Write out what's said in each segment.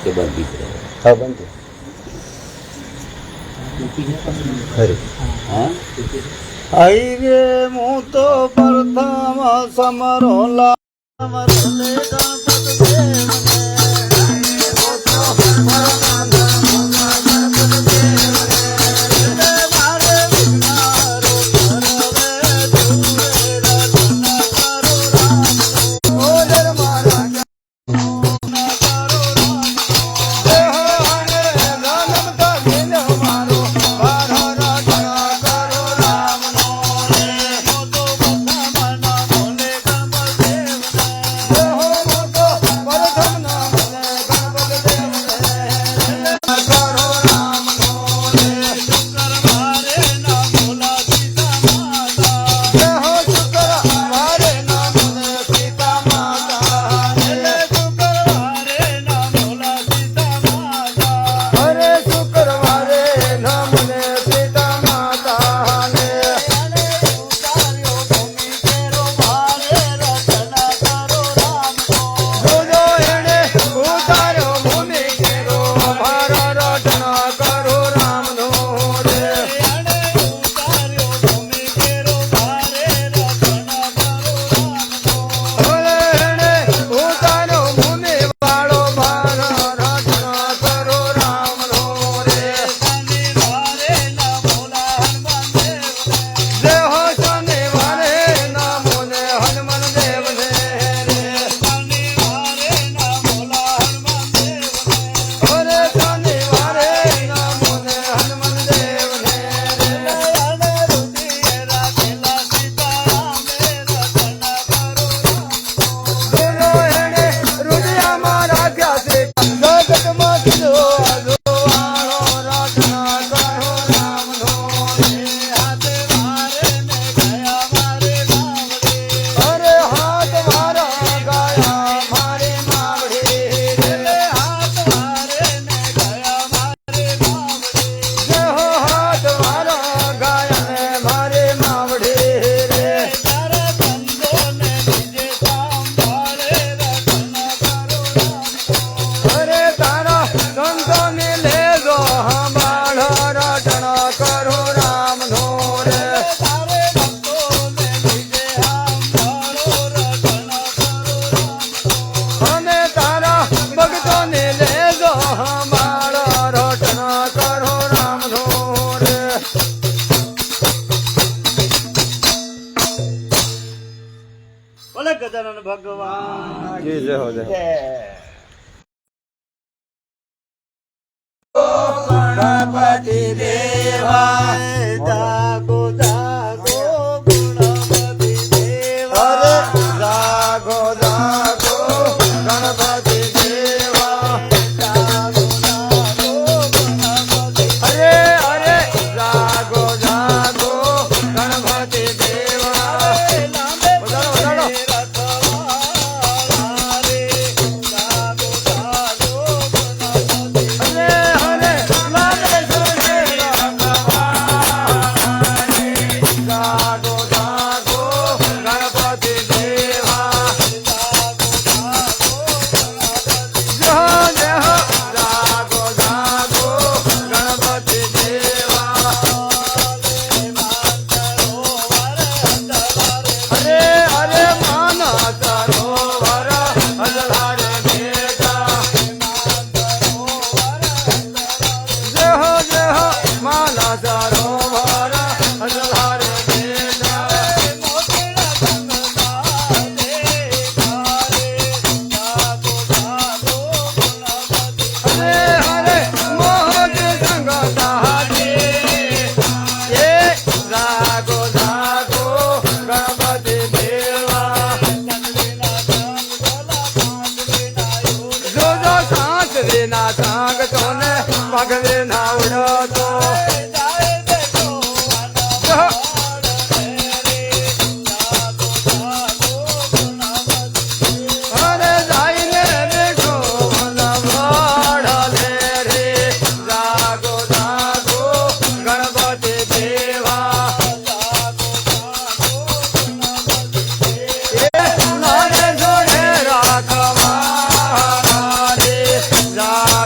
કે બંધી કરે? હા બંધી ખરી. હા આઈ રે હું તો પ્રથમ સમરો ગજાનન ભગવાન કી જય હો જય. ગણપતિ દેવા જાગો જાગો ગણપતિ દેવા જાગો જાગો ગણપતિ દેવા જાગો જાગો ગણપતિ. અરે અરે જાગો જાગો ગણપતિ દેવા. પગલે નાવડો તો અરે જાઈને દેખો નવડલે રે જાગો જાગો ગણપતિ દેવા એ નાને જોડે રાખવા રે જા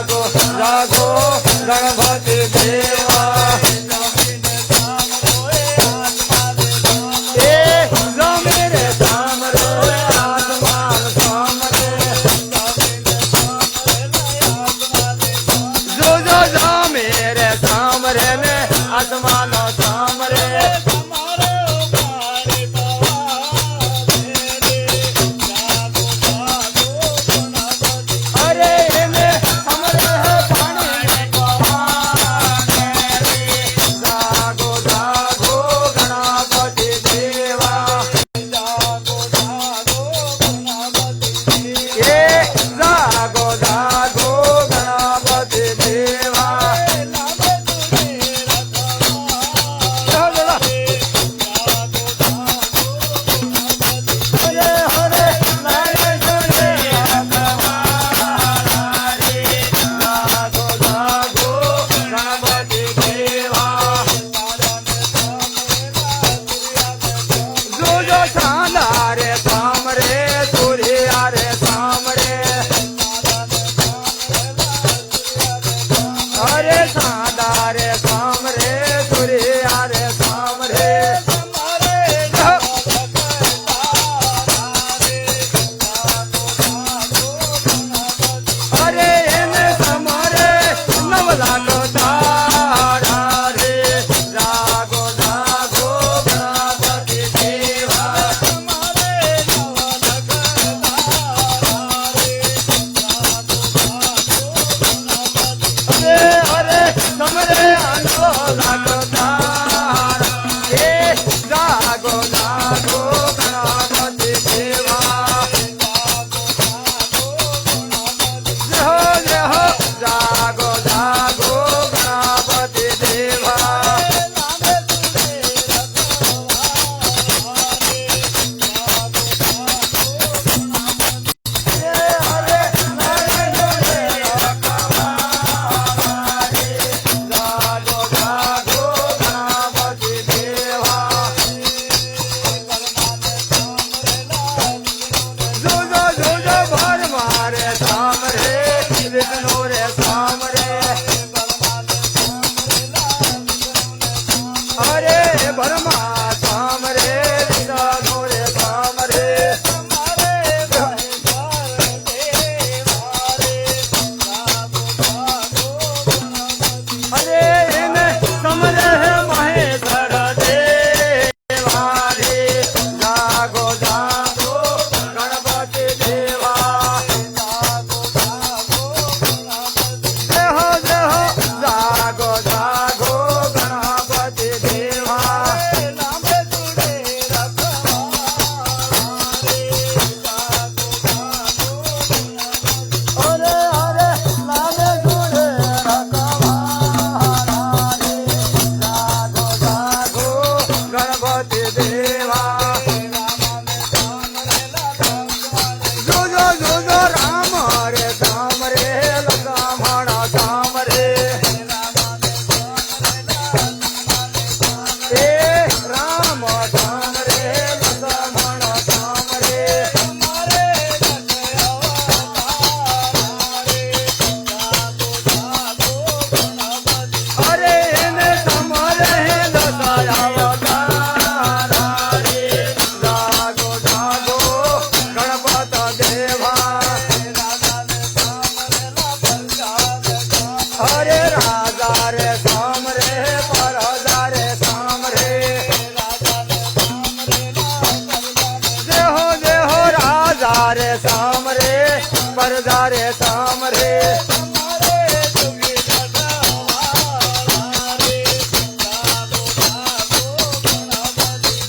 राम रे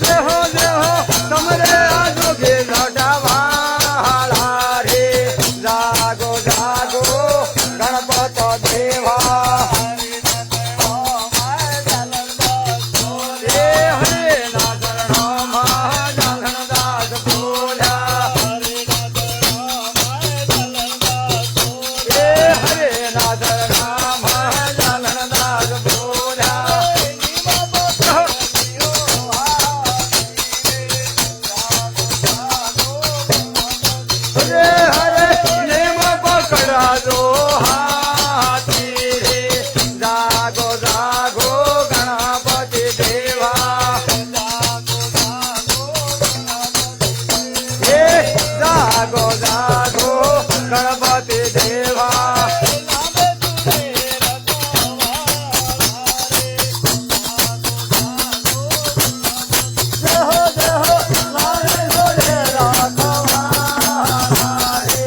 देहो देहो तमरे जोगे लटावाला रे जागो जागो गणपत देवा जागो जागो गणपति देवा देहो देहो लारे जोड़े राघवा रे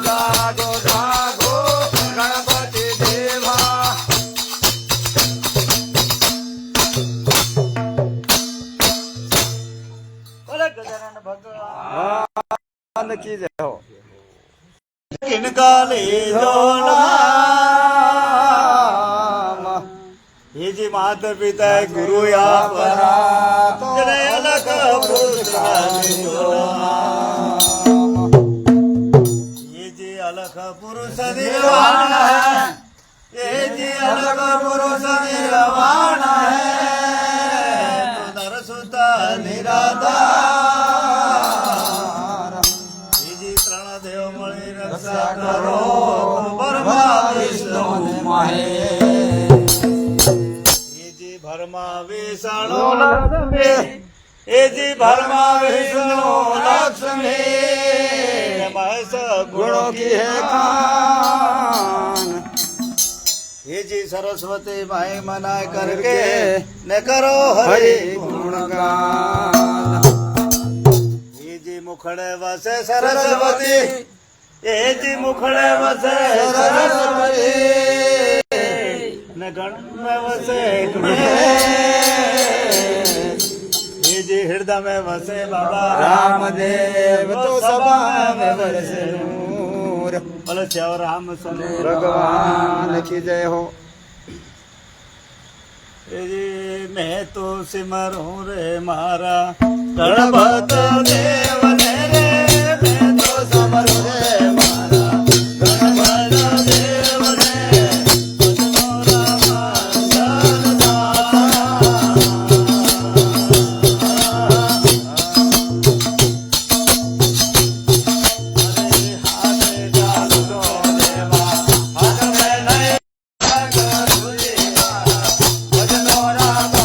जागो जागो गणपति देवा बोले गजानन भगवान की जय हो किनका ले जो नाम ये जी माता पिता गुरु या परा जने अलग पुरुष ये जी अलग पुरुष निर्वाण है ये जी अलग पुरुष निर्वाण है तो नर सुता निराधार देव मणि रक्षा करो ब्रह्मा विष्णु जी भरमा विष्णु लक्ष्मी ये जी भरमा विष्णु लक्ष्मी महेश गुणों की है खान ये जी सरस्वती माई मना करके न करो हरि गुणगान मुखड़े वसे सरस्वती ये जी मुखड़े वसे सरस्वती न गण में वसे ये जी हृदय में वसे बाबा रामदेव तो सभा में वसे नूर बोले श्याम राम सुनो भगवान की जय हो ये जी मैं तो सिमरूं रे मारा गणपत देव ने रे मैं तो सिमरूं रे मारा गणपत देव ने बजनो राम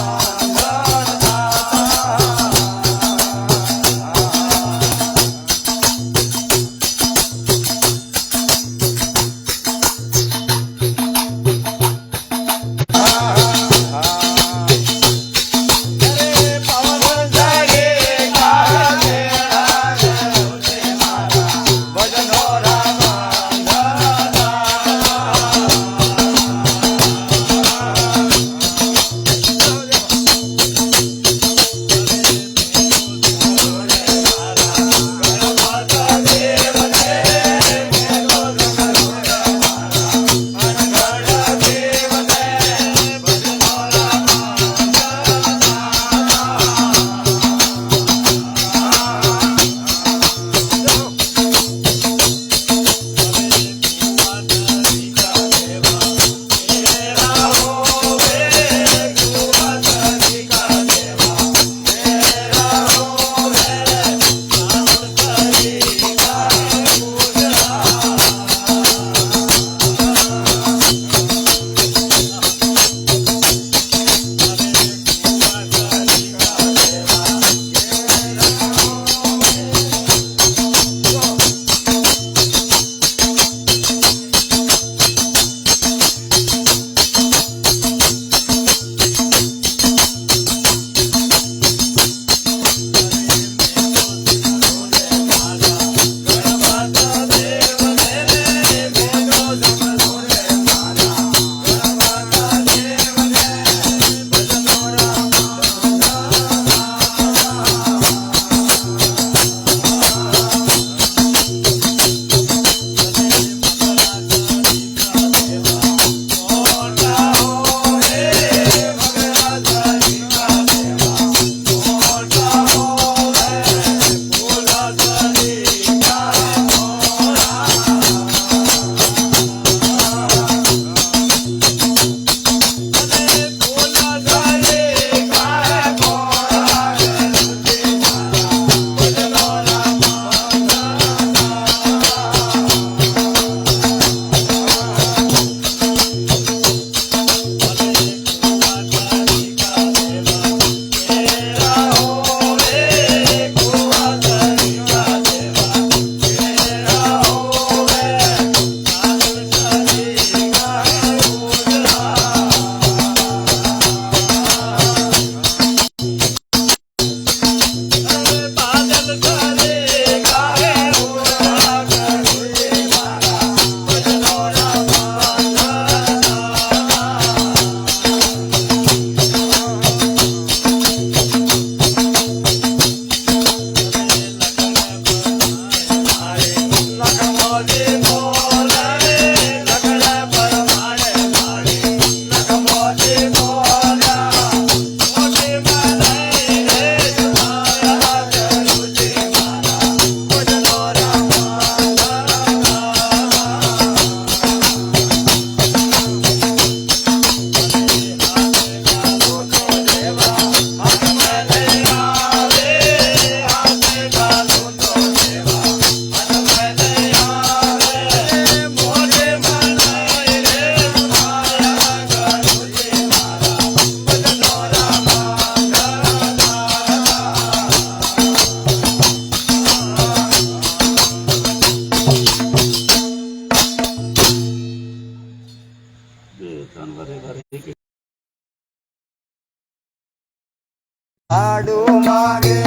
લાડુ માગે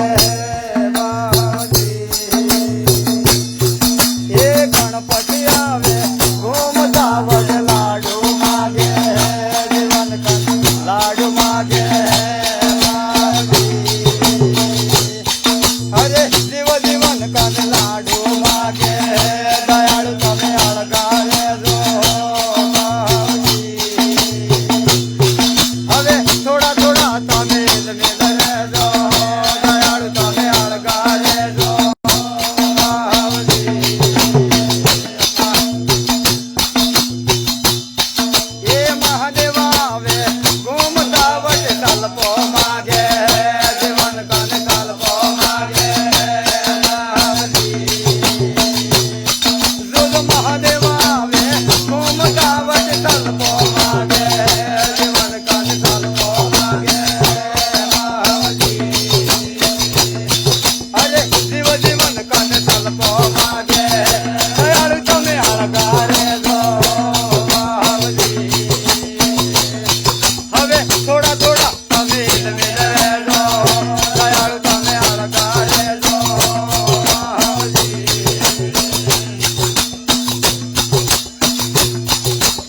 બાજી. એ ગણપતિ આવે ઘૂમતા વડ લાડુ માગે જીવન કન લાડુ માગે બાજી. અરે જીવ જીવન કન લાડુ માગે દયાળુ તમે અળગારે જો બાજી. હવે થોડા થોડા તમે રહેજો દયાળુ તમે અળગારે જો બાજી. એ મહાદેવ આવે ઘૂમતા વટ કલ્પો માગે જીવન કન કલ્પો માગે બાજી. જોગ મહાદેવ આવે ઘૂમતા વટ કલ્પો માગે જીવન કન કલ્પો માગે બાજી. અરે જીવ જીવન કન કલ્પો માગે દયાળુ તમે અળગારે જો બાજી. હવે થોડા થોડા તમે રહેજો દયાળુ તમે અળગારે જો બાજી.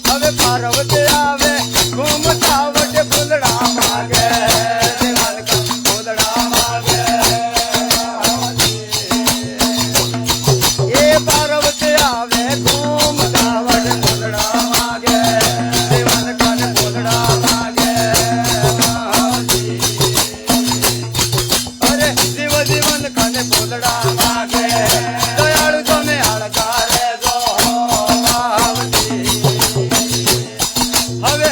હવે પાર્વતી આવે ઘૂમતા વટે ફૂલડા માગે જીવન કન ફૂલડા માગે બાજી. એ પાર્વતી આવે ઘૂમતા વટે ફૂલડા માગે જીવન કન ફૂલડા માગે બાજી. અરે જીવ જીવન કન ફૂલડા માગે દયાળુ તમે અળગારે જો બાજી. હવે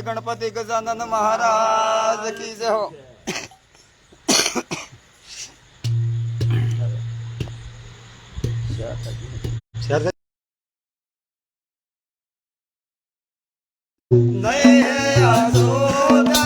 गणपति गजानन महाराज की जय हो। नहीं है आसोदा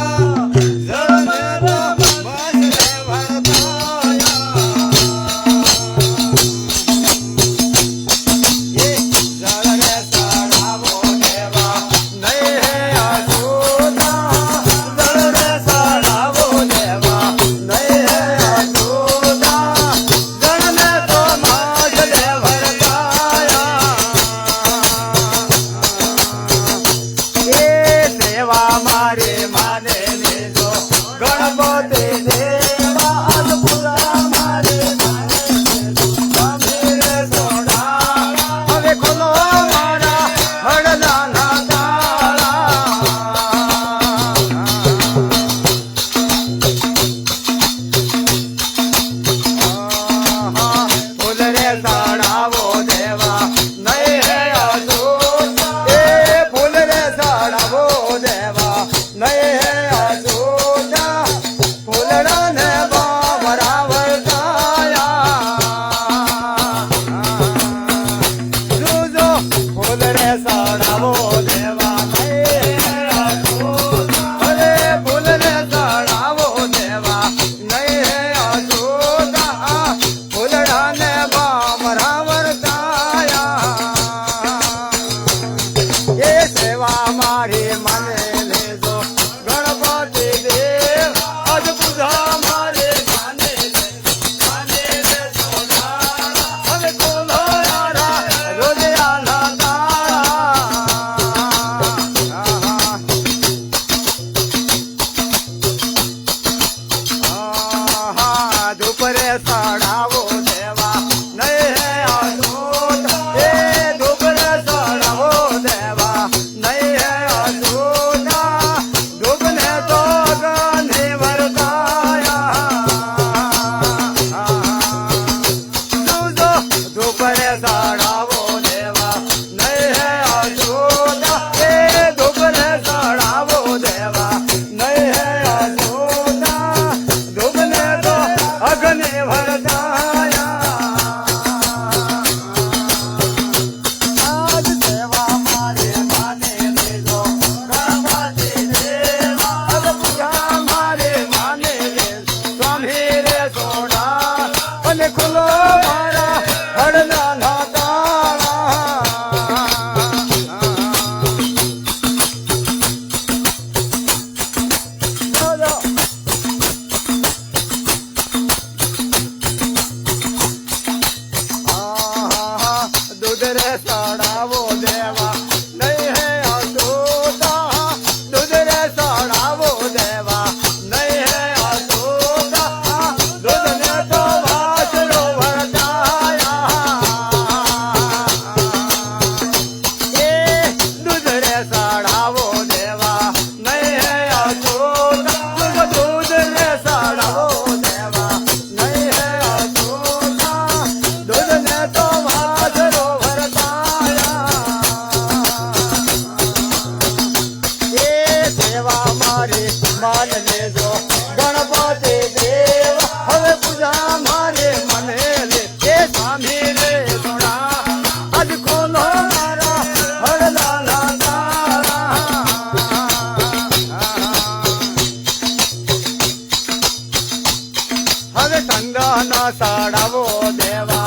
साड़ावो देवा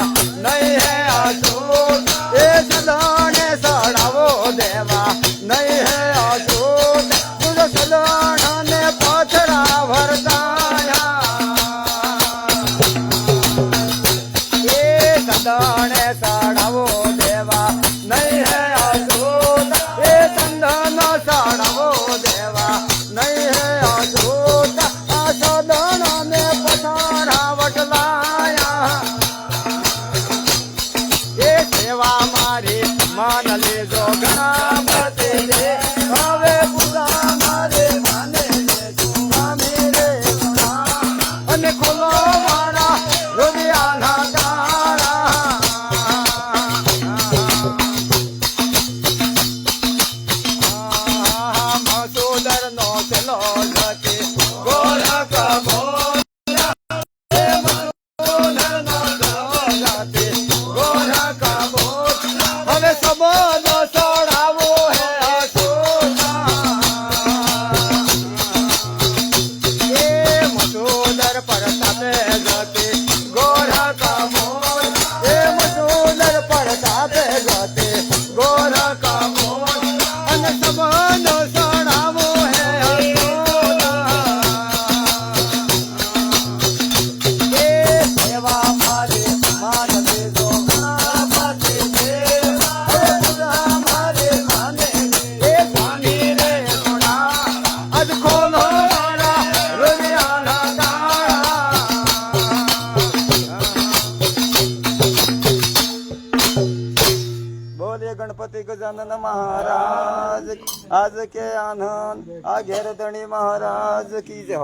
नहीं है आसूद ए सदाने साड़ावो देवा नहीं है आसूद तुझ सदाना ने पाथरा भरताया ए सदाने साड़ावो देवा नहीं है आसूद ए संदाना साड़ावो देवा नहीं है आसूद आ सदाना ने पथरा वटलाया ये सेवा मारी मान लेजो गणपति दे હવે પૂરા મારે માને લેજો મેરે ગુણા અને ખોલો મારા હૃદયના તાળા મસૂદ ગજાનન મહારાજ આજ કે આનંદ આ ઘેર ધણી મહારાજ કી જય